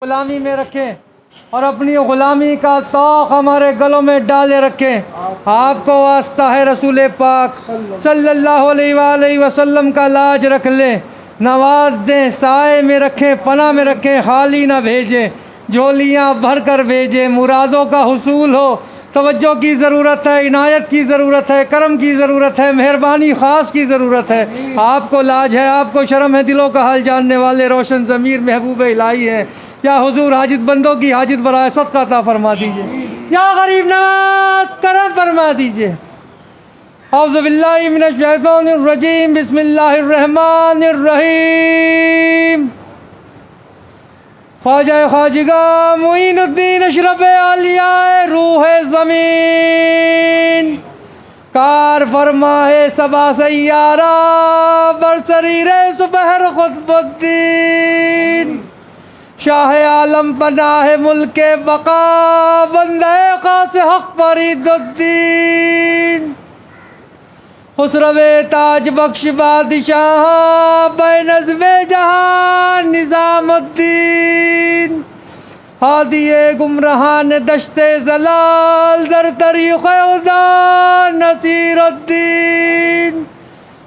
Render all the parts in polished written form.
غلامی میں رکھیں اور اپنی غلامی کا طوق ہمارے گلوں میں ڈالے رکھیں۔ آپ کو واسطہ ہے رسول پاک صلی اللہ علیہ وآلہ وسلم کا لاج رکھ لیں، نواز دیں، سائے میں رکھیں، پناہ میں رکھیں، خالی نہ بھیجیں، جھولیاں بھر کر بھیجیں، مرادوں کا حصول ہو۔ توجہ کی ضرورت ہے، عنایت کی ضرورت ہے، کرم کی ضرورت ہے، مہربانی خاص کی ضرورت ہے۔ آپ کو لاج ہے، آپ کو شرم ہے، دلوں کا حال جاننے والے روشن ضمیر محبوب الہی ہیں۔ یا حضور حاجت بندوں کی حاجت برائے صدقہ عطا فرما دیجئے، یا غریب نواز کرم فرما دیجئے۔ اعوذ باللہ من الشیطان الرجیم، بسم اللہ الرحمن الرحیم۔ خواجہ خواجگاں معین الدین اشرف عالیہ روح زمین، کار فرما ہے سبا سیارہ برسریر سپہر قطب الدین، شاہ عالم پناہ ملک بقا بندہ خاص حق فرید الدین، خسرو تاج بخش بادشاہ بے نظم جہان نظام الدین، ہادی گمراہان دشت زلال در طریق خدا نصیر الدین،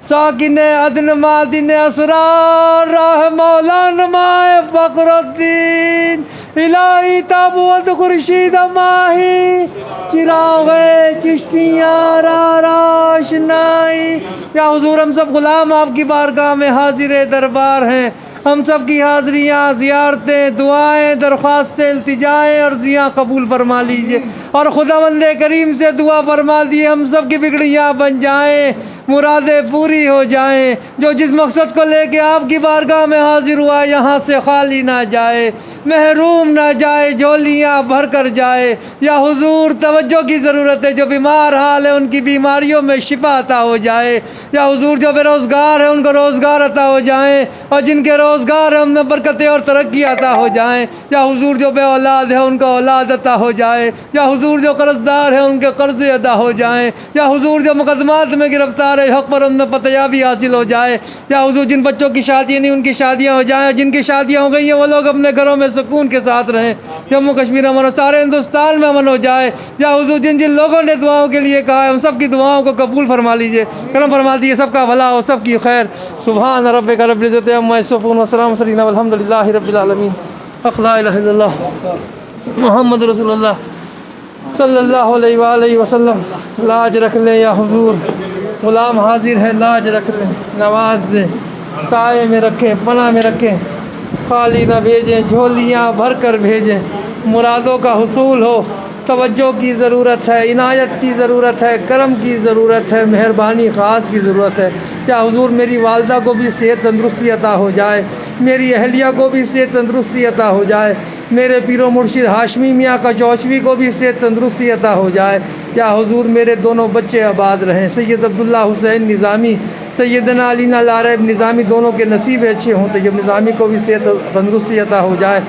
ساکن عدن مادن اسرار راہ مولا نمائے فقر الدین، الہی تابوت خورشید ماہی چراغ چشتیاں راشنائی۔ یا حضور ہم سب غلام آپ کی بارگاہ میں حاضر دربار ہیں، ہم سب کی حاضریاں، زیارتیں، دعائیں، درخواستیں، التجائیں، عرضیاں قبول فرما لیجئے، اور خداوند کریم سے دعا فرما دیے ہم سب کی بگڑیاں بن جائیں، مرادیں پوری ہو جائیں۔ جو جس مقصد کو لے کے آپ کی بارگاہ میں حاضر ہوا یہاں سے خالی نہ جائے، محروم نہ جائے، جھولیاں بھر کر جائے۔ یا حضور توجہ کی ضرورت ہے، جو بیمار حال ہے ان کی بیماریوں میں شفا عطا ہو جائے۔ یا حضور جو بے روزگار ہے ان کو روزگار عطا ہو جائیں، اور جن کے روزگار ہے ان میں برکتیں اور ترقی عطا ہو جائیں۔ یا حضور جو بے اولاد ہے ان کو اولاد عطا ہو جائے۔ یا حضور جو قرض دار ہے ان کے قرض ادا ہو جائیں۔ یا حضور جو مقدمات میں گرفتار ہے حق پر ان میں فتحیابی حاصل ہو جائے۔ یا حضور جن بچوں کی شادیاں نہیں ان کی شادیاں ہو جائیں، جن کی شادیاں ہو گئی ہیں وہ لوگ اپنے گھروں میں سکون کے ساتھ رہیں، جموں کشمیر امن ہو، سارے ہندوستان میں امن ہو جائے۔ یا حضور جن جن لوگوں نے دعاؤں کے لیے کہا ہے ان سب کی دعاؤں کو قبول فرما لیجئے، کرم فرما دیجئے، سب کا بھلا ہو، سب کی خیر۔ سبحان ربک رب العزت عما یصفون وسلام علی المرسلین والحمد للہ رب العالمین۔ لا الہ الا اللہ محمد رسول اللہ صلی اللہ علیہ وآلہ وسلم۔ لاج رکھ لیں یا حضور، غلام حاضر ہے، لاج رکھ لیں، نواز دیں، سائے میں رکھیں، پناہ میں رکھیں، خالی نہ بھیجیں، جھولیاں بھر کر بھیجیں، مرادوں کا حصول ہو۔ توجہ کی ضرورت ہے، عنایت کی ضرورت ہے، کرم کی ضرورت ہے، مہربانی خاص کی ضرورت ہے۔ یا حضور میری والدہ کو بھی صحت تندرستی عطا ہو جائے، میری اہلیہ کو بھی صحت تندرستی عطا ہو جائے، میرے پیر و مرشد ہاشمی میاں کا چوچوی کو بھی صحت تندرستی عطا ہو جائے۔ یا حضور میرے دونوں بچے آباد رہیں، سید عبداللہ حسین نظامی، سیدنا علی لارب نظامی، دونوں کے نصیب اچھے ہوں، طیب نظامی کو بھی صحت تندرستی عطا ہو جائے۔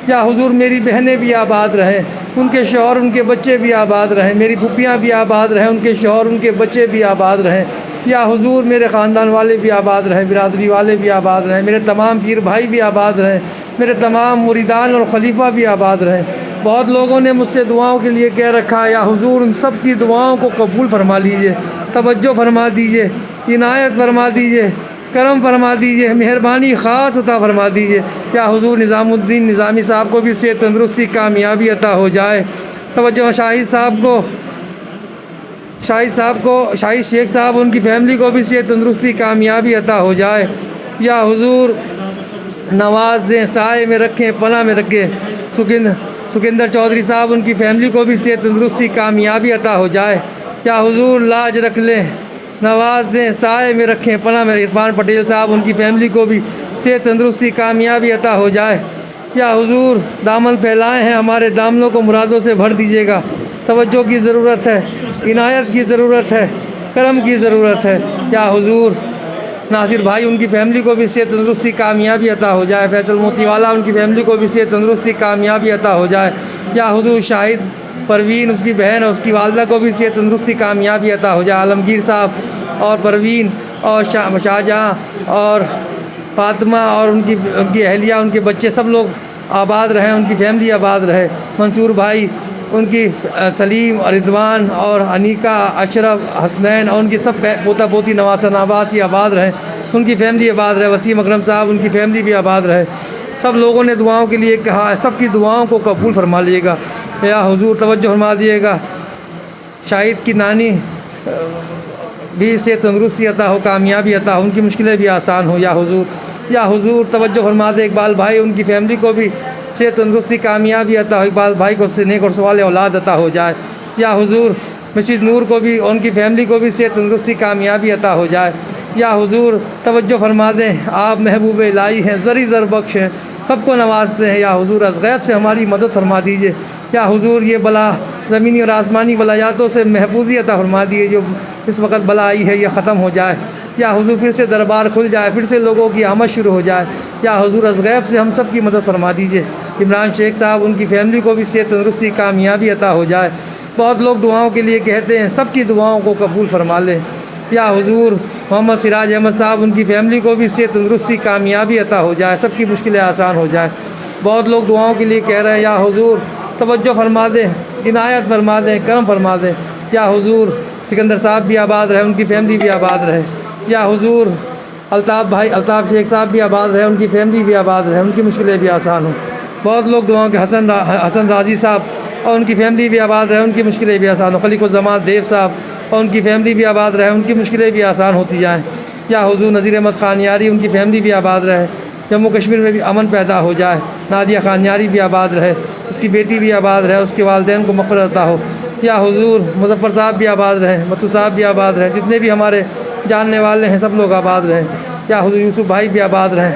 یا حضور میری بہنیں بھی آباد رہیں، ان کے شوہر ان کے بچے بھی آباد رہیں، میری پھوپھیاں بھی آباد رہیں، ان کے شوہر ان کے بچے بھی آباد رہیں۔ یا حضور میرے خاندان والے بھی آباد رہیں، برادری والے بھی آباد رہیں، میرے تمام پیر بھائی بھی آباد رہیں، میرے تمام مریدان اور خلیفہ بھی آباد رہیں۔ بہت لوگوں نے مجھ سے دعاؤں کے لیے کہہ رکھا ہے، یا حضور ان سب کی دعاؤں کو قبول فرما لیجئے، توجہ فرما دیجئے، عنایت فرما دیجئے، کرم فرما دیجئے، مہربانی خاص عطا فرما دیجئے۔ یا حضور نظام الدین نظامی صاحب کو بھی صحت تندرستی کامیابی عطا ہو جائے۔ توجہ شاہد شیخ صاحب ان کی فیملی کو بھی صحت تندرستی کامیابی عطا ہو جائے۔ یا حضور نواز دیں، سائے میں رکھیں، پناہ میں رکھیں، سکندر چودھری صاحب ان کی فیملی کو بھی صحت تندرستی کامیابی عطا ہو جائے۔ یا حضور لاج رکھ لیں، نواز دیں، سائے میں رکھیں، پناہ میں۔ عرفان پٹیل صاحب ان کی فیملی کو بھی صحت تندرستی کامیابی عطا ہو جائے۔ یا حضور دامن پھیلائے ہیں، ہمارے دامنوں کو مرادوں سے بھر دیجیے گا۔ توجہ کی ضرورت ہے، عنایت کی ضرورت ہے، کرم کی ضرورت ہے۔ یا حضور ناصر بھائی ان کی فیملی کو بھی صحت تندرستی کامیابی عطا ہو جائے۔ فیصل موتی والا ان کی فیملی کو بھی صحت تندرستی کامیابی عطا ہو جائے۔ یا حضور شاہد پروین اس کی بہن اور اس کی والدہ کو بھی صحت تندرستی کامیابی عطا ہو جائے۔ عالمگیر صاحب اور پروین اور شاہجہاں اور فاطمہ اور ان کی اہلیہ، ان کے بچے، سب لوگ آباد رہیں، ان کی فیملی آباد رہے، منصور بھائی ان کی سلیم اور رضوان اور انیکا اشرف حسنین اور ان کی سب پوتا پوتی نواسن عباسی آباد رہیں، ان کی فیملی آباد رہے، وسیم اکرم صاحب ان کی فیملی بھی آباد رہے۔ سب لوگوں نے دعاؤں کے لیے کہا ہے، سب کی دعاؤں کو قبول فرما لیے گا یا حضور، توجہ فرما دیے گا۔ شاہد کی نانی بھی سے تندرستی عطا ہو، کامیابی عطا ہو، ان کی مشکلیں بھی آسان ہو یا حضور، یا حضور توجہ فرما دے اقبال بھائی ان کی فیملی کو بھی سے تندرستی کامیابی عطا ہو، اقبال بھائی کو نیک اور سوال اولاد عطا ہو جائے یا حضور، مسز نور کو بھی اور ان کی فیملی کو بھی سے تندرستی کامیابی عطا ہو جائے یا حضور، توجہ فرما دیں آپ محبوب الہی ہیں، زری زر بخش ہیں، سب کو نوازتے ہیں یا حضور، از غیب سے ہماری مدد فرما دیجیے یا حضور، یہ بلا زمینی اور آسمانی بلایاتوں سے محفوظی عطا فرما دیجیے، جو اس وقت بلا آئی ہے یہ ختم ہو جائے یا حضور، پھر سے دربار کھل جائے، پھر سے لوگوں کی آمد شروع ہو جائے یا حضور، از غیب سے ہم سب کی مدد فرما دیجیے۔ عمران شیخ صاحب ان کی فیملی کو بھی صحت تندرستی کامیابی عطا ہو جائے۔ بہت لوگ دعاؤں کے لیے کہتے ہیں، سب کی دعاؤں کو قبول فرما لیں یا حضور، محمد سراج احمد صاحب ان کی فیملی کو بھی صحت تندرستی کامیابی عطا ہو جائے، سب کی مشکلیں آسان ہو جائیں۔ بہت لوگ دعاؤں کے لیے کہہ رہے ہیں یا حضور، توجہ فرما دیں، عنایت فرما دیں، کرم فرما دیں یا حضور، سکندر صاحب بھی آباد رہے، ان کی فیملی بھی آباد رہے یا حضور، الطاف بھائی الطاف شیخ صاحب بھی آباد رہے، ان کی فیملی بھی آباد رہے، ان کی مشکلیں بھی آسان ہوں۔ بہت لوگ دعاؤں کے حسن راضی صاحب اور ان کی فیملی بھی آباد رہے، ان کی مشکلیں بھی آسان ہوں۔ خلیق الزمان دیو صاحب اور ان کی فیملی بھی آباد رہے، ان کی مشکلیں بھی آسان ہوتی جائیں یا حضور، نذیر احمد خانیاری ان کی فیملی بھی آباد رہے، جموں کشمیر میں بھی امن پیدا ہو جائے، نادیہ خانیاری بھی آباد رہے، اس کی بیٹی بھی آباد رہے، اس کے والدین کو مغفرت عطا ہو یا حضور، مظفر صاحب بھی آباد رہے، متو صاحب بھی آباد رہے، جتنے بھی ہمارے جاننے والے ہیں سب لوگ آباد رہیں یا حضور، یوسف بھائی بھی آباد رہیں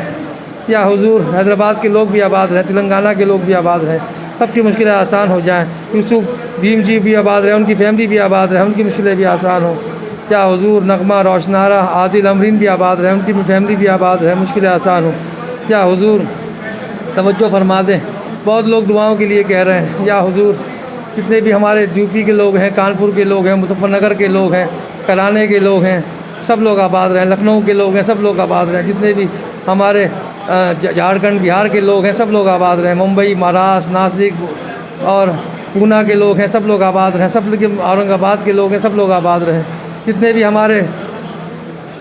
یا حضور، حیدرآباد کے لوگ بھی آباد رہیں، تلنگانہ کے لوگ بھی آباد رہیں، سب کی مشکلیں آسان ہو جائیں۔ یوسف بھیم جی بھی آباد رہیں، ان کی فیملی بھی آباد رہیں، ان کی مشکلیں بھی آسان ہوں یا حضور، نغمہ روشنارہ عادل امرین بھی آباد رہیں، ان کی فیملی بھی آباد رہیں، مشکلیں آسان ہوں یا حضور، توجہ فرما دیں۔ بہت لوگ دعاؤں کے لیے کہہ رہے ہیں یا حضور، جتنے بھی ہمارے یو پی کے لوگ ہیں، کانپور کے لوگ ہیں، مظفر نگر کے لوگ ہیں، کرانے کے لوگ ہیں، سب لوگ آباد رہیں، لکھنؤ کے لوگ ہیں، سب لوگ آباد رہیں، جتنے بھی ہمارے جھارکھنڈ بہار کے لوگ ہیں سب لوگ آباد رہیں، ممبئی، مہاراشٹر، ناسک اور پونا کے لوگ ہیں سب لوگ آباد رہیں، سب لوگ اورنگ آباد کے لوگ ہیں سب لوگ آباد رہیں، جتنے بھی ہمارے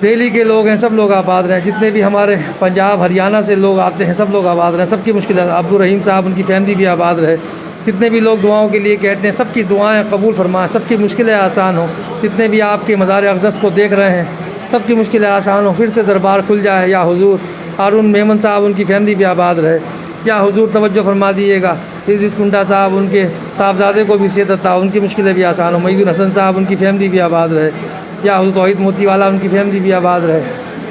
دہلی کے لوگ ہیں سب لوگ آباد رہیں، جتنے بھی ہمارے پنجاب ہریانہ سے لوگ آتے ہیں سب لوگ آباد رہیں، سب کی مشکلیں، عبدالرحیم صاحب ان کی فیملی بھی آباد رہے، جتنے بھی لوگ دعاؤں کے لیے کہتے ہیں سب کی دعائیں قبول فرمائیں، سب کی مشکلیں آسان ہوں، جتنے بھی آپ کے مزار اقدس کو دیکھ رہے ہیں سب کی مشکلیں آسان ہوں، پھر سے دربار کھل جائے یا حضور، ہارون میمن صاحب ان کی فیملی بھی آباد رہے یا حضور، توجہ فرما دیجیے گا۔ عزیز کنڈا صاحب ان کے صاحبزادے کو بھی صحت عطا ہو، ان کی مشکلیں بھی آسان ہوں، میدن حسن صاحب ان کی فیملی بھی آباد رہے یا حضور، توحید موتی والا ان کی فیملی بھی آباد رہے،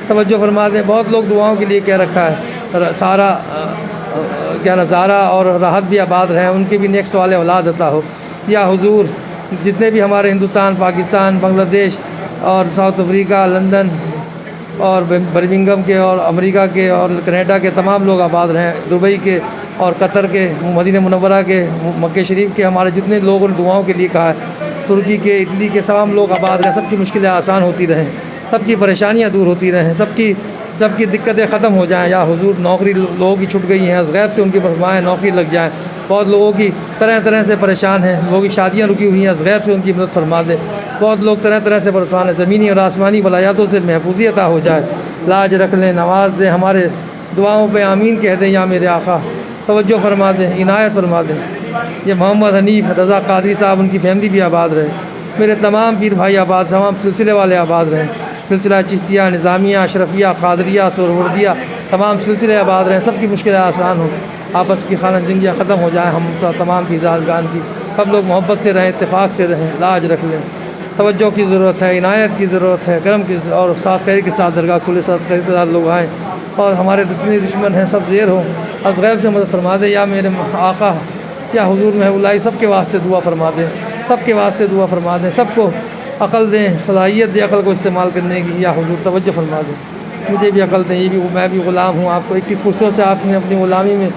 توجہ فرما دیں۔ بہت لوگ دعاؤں کے لیے کہہ رکھا ہے، سارا زارا اور راحت بھی آباد رہیں، ان کی بھی نیک سوال اولاد عطا ہو یا حضور، جتنے بھی ہمارے ہندوستان، پاکستان، بنگلہ دیش اور ساؤتھ افریقہ، لندن اور برمنگم کے اور امریکہ کے اور کینیڈا کے تمام لوگ آباد رہیں، دبئی کے اور قطر کے، مدینہ منورہ کے، مکہ شریف کے، ہمارے جتنے لوگوں نے دعاؤں کے لیے کہا ہے، ترکی کے، اٹلی کے تمام لوگ آباد رہیں، سب کی مشکلیں آسان ہوتی رہیں، سب کی پریشانیاں دور ہوتی رہیں، سب کی دقتیں ختم ہو جائیں یا حضور، نوکری لوگوں کی چھٹ گئی ہیں، از غیب سے ان کی فرمائیں نوکری لگ جائیں، بہت لوگوں کی طرح طرح سے پریشان ہیں، لوگوں کی شادیاں رکی ہوئی ہیں، از غیب سے ان کی مدد فرما دے، بہت لوگ طرح طرح سے پریشان ہیں، زمینی اور آسمانی بلایاتوں سے محفوظی عطا ہو جائے، لاج رکھ لیں، نواز دیں، ہمارے دعاؤں پہ آمین کہہ دیں یا میرے آقا، توجہ فرما دیں، عنایت فرما دیں۔ یہ محمد حنیف رضا قادری صاحب ان کی فیملی بھی آباد رہے، میرے تمام پیر بھائی آباد، تمام سلسلے والے آباد رہیں، سلسلہ چشتیہ، نظامیہ، اشرفیہ، قادریہ، سہروردیہ، تمام سلسلے آباد رہیں، سب کی مشکلیں آسان ہوں، آپس کی خانہ جنگیاں ختم ہو جائیں، ہم تمام کی ذاتگان کی، سب لوگ محبت سے رہیں، اتفاق سے رہیں، لاج رکھ لیں۔ توجہ کی ضرورت ہے، عنایت کی ضرورت ہے، کرم کی اور صاف خیر کے ساتھ درگاہ کھلے، ساتھ خیر کے ساتھ لوگ آئیں اور ہمارے دشمن ہیں سب زیر ہوں، از غیب سے مدد فرما دے یا میرے آقا یا حضور محب اللہ، سب کے واسطے دعا فرما دیں، سب کے واسطے دعا فرما دیں، سب کو عقل دیں، صلاحیت دیں عقل کو استعمال کرنے کی یا حضور، توجہ فرما دیں، مجھے بھی عقل دیں، یہ بھی میں بھی غلام ہوں، آپ کو 21 پشتوں سے آپ نے اپنی غلامی میں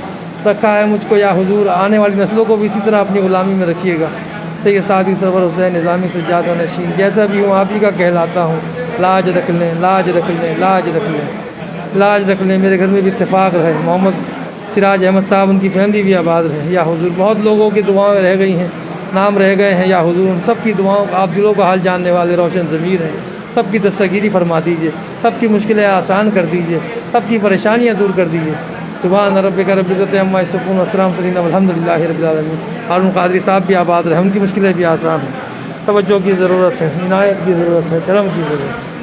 رکھا ہے مجھ کو یا حضور، آنے والی نسلوں کو بھی اسی طرح اپنی غلامی میں رکھیے گا۔ سید سعدی سرور حسین نظامی سجادہ نشین، جیسا بھی ہوں آپ ہی کا کہلاتا ہوں، لاج رکھ لیں، لاج رکھ لیں، لاج رکھ لیں، لاج رکھ لیں، میرے گھر میں بھی اتفاق رہے، محمد سراج احمد صاحب ان کی فیملی بھی آباد رہے یا حضور. بہت لوگوں کی دعائیں رہ گئی ہیں, نام رہ گئے ہیں یا حضور, ان سب کی دعاؤں آپ دلوں کا حال جاننے والے روشن ضمیر ہیں, سب کی دستگیری فرما دیجیے, سب کی مشکلیں آسان کر دیجیے, سب کی پریشانیاں دور کر دیجیے. سبحان ربک رب العزت عما یصفون والسلام علی الحمدللہ رب العالمین. ہارون قادری صاحب بھی آباد رہے, ان کی مشکلیں بھی آسان ہیں. توجہ کی ضرورت ہے, عنایت کی ضرورت ہے, کرم کی ضرورت ہے.